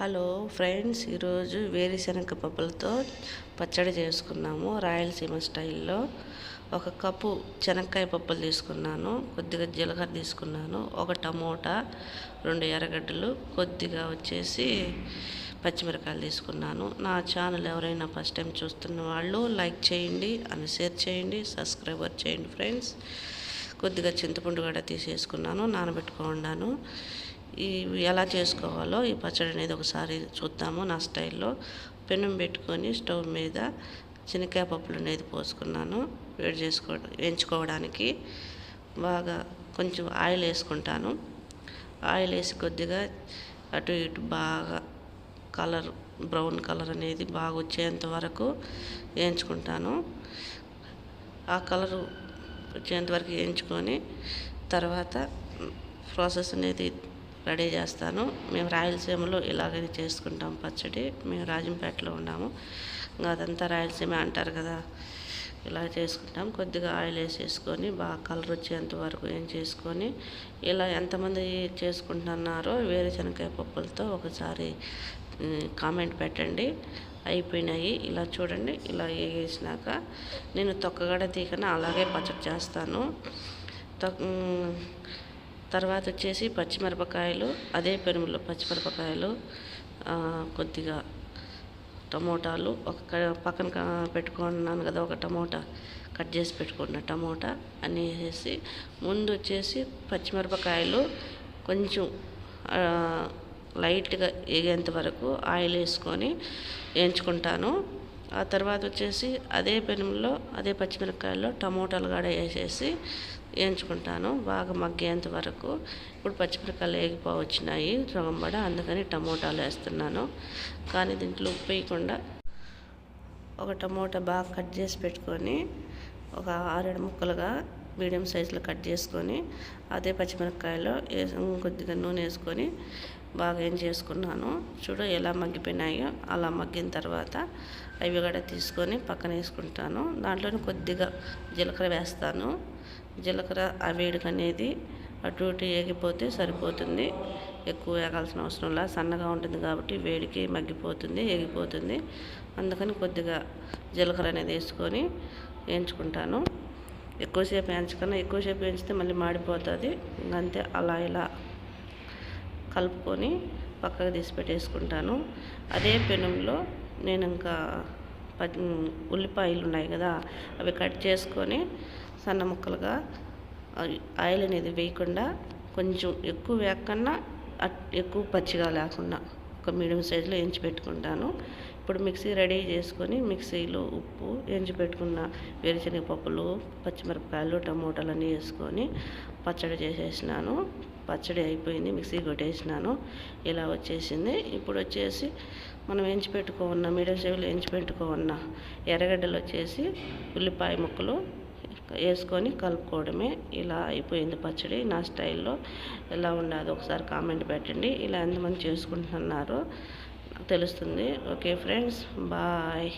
Hello friends, ఈరోజు వేరుశనగ పప్పులతో పచ్చడి చేసుకున్నాము రాయలసీమ స్టైల్లో. ఒక కప్పు శనక్కాయ పప్పులు తీసుకున్నాను, కొద్దిగా జీలకర్ర తీసుకున్నాను, ఒక టమోటా, 2 ఎర్రగడ్డలు, కొద్దిగా వచ్చేసి పచ్చిమిరకాయలు తీసుకున్నాను. నా ఛానల్ ఎవరైనా ఫస్ట్ టైం చూస్తున్న వాళ్ళు లైక్ చేయండి అని షేర్ చేయండి, సబ్స్క్రైబర్ చేయండి ఫ్రెండ్స్. కొద్దిగా చింతపండు కూడా తీసేసుకున్నాను, నానబెట్టుకున్నాను. ఇవి ఎలా చేసుకోవాలో ఈ పచ్చడి అనేది ఒకసారి చూద్దాము నా స్టైల్లో. పెనం పెట్టుకొని స్టవ్ మీద శనక్కాయ పప్పులు అనేది పోసుకున్నాను వేయించుకోవడానికి. బాగా కొంచెం ఆయిల్ వేసుకుంటాను. ఆయిల్ వేసి కొద్దిగా అటు ఇటు బాగా బ్రౌన్ కలర్ అనేది బాగా వచ్చేంత వరకు వేయించుకుంటాను. ఆ కలరు వచ్చేంత వరకు వేయించుకొని తర్వాత ప్రాసెస్ అనేది రెడీ చేస్తాను. మేము రాయలసీమలో ఇలాగనే చేసుకుంటాం పచ్చడి. మేము రాజంపేటలో ఉన్నాము, ఇంకా అదంతా రాయలసీమ అంటారు కదా, ఇలా చేసుకుంటాం. కొద్దిగా ఆయిల్ వేసేసుకొని బాగా కలర్ వచ్చేంత వరకు ఏం చేసుకొని, ఇలా ఎంతమంది చేసుకుంటున్నారో వేరుశనగకాయ పప్పులతో ఒకసారి కామెంట్ పెట్టండి. అయిపోయినాయి, ఇలా చూడండి. ఇలా వేసినాక నేను తొక్కగడ తీకన అలాగే పచ్చడి చేస్తాను. తర్వాత వచ్చేసి పచ్చిమిరపకాయలు, అదే పెనుములో పచ్చిమిరపకాయలు, కొద్దిగా టమోటాలు పక్కన పెట్టుకున్నాను కదా, ఒక టమోటా కట్ చేసి పెట్టుకున్న టమోటా అన్నీ వేసేసి, ముందు వచ్చేసి పచ్చిమిరపకాయలు కొంచెం లైట్గా వేగేంత వరకు ఆయిల్ వేసుకొని వేయించుకుంటాను. ఆ తర్వాత వచ్చేసి అదే పెనంలో అదే పచ్చిమిరపకాయల్లో టమోటాలు కూడా వేసేసి వేయించుకుంటాను బాగా మగ్గేంత వరకు. ఇప్పుడు పచ్చిమిరపకాయలు వేగిపోవచ్చినాయి సగంబడ, అందుకని టమోటాలు వేస్తున్నాను. కానీ దీంట్లో ఉప్పు వేయకుండా ఒక టమోటా బాగా కట్ చేసి పెట్టుకొని ఒక 6-7 ముక్కలుగా మీడియం సైజులో కట్ చేసుకొని అదే పచ్చిమిరపకాయలో కొద్దిగా నూనె వేసుకొని బాగా ఏం చేసుకున్నాను. చూడు ఎలా మగ్గిపోయినాయో. అలా మగ్గిన తర్వాత అవి కూడా తీసుకొని పక్కన వేసుకుంటాను. దాంట్లోనే కొద్దిగా జీలకర్ర వేస్తాను. జీలకర్ర ఆ వేడికి అనేది అటు ఇటు వేగిపోతే సరిపోతుంది, ఎక్కువ వేగాల్సిన అవసరం లేదు. సన్నగా ఉంటుంది కాబట్టి వేడికి మగ్గిపోతుంది, వేగిపోతుంది. అందుకని కొద్దిగా జీలకర్ర అనేది వేసుకొని వేయించుకుంటాను. ఎక్కువసేపు వేయించకన్నా, ఎక్కువసేపు వేయించితే మళ్ళీ మాడిపోతుంది. ఇంకంతే, అలా ఇలా కలుపుకొని పక్కకు తీసి పెట్టేసుకుంటాను. అదే పెనంలో నేను ఇంకా ఉల్లిపాయలు ఉన్నాయి కదా, అవి కట్ చేసుకొని సన్న ముక్కలుగా, ఆయిల్ అనేది వేయకుండా కొంచెం ఎక్కువ వేయకన్నా ఎక్కువ పచ్చిగా లేకుండా ఒక మీడియం సైజులో వేయించి పెట్టుకుంటాను. ఇప్పుడు మిక్సీ రెడీ చేసుకొని మిక్సీలో ఉప్పు, వేయించి పెట్టుకున్న వేరుశనగ పప్పులు, పచ్చిమిరపకాయలు, టమోటాలు అన్నీ వేసుకొని పచ్చడి చేసేసినాను. పచ్చడి అయిపోయింది, మిక్సీ కొట్టేసినాను. ఇలా వచ్చేసింది. ఇప్పుడు వచ్చేసి మనం వేయించి పెట్టుకోన్న మీడియం సైజులో వేయించి పెట్టుకోన్న ఎర్రగడ్డలు వచ్చేసి ఉల్లిపాయ ముక్కలు వేసుకొని కలుపుకోవడమే. ఇలా అయిపోయింది పచ్చడి నా స్టైల్లో. ఎలా ఉండదు ఒకసారి కామెంట్ పెట్టండి. ఇలా ఎంతమంది చేసుకుంటున్నారో తెలుస్తుంది. Okay friends, bye.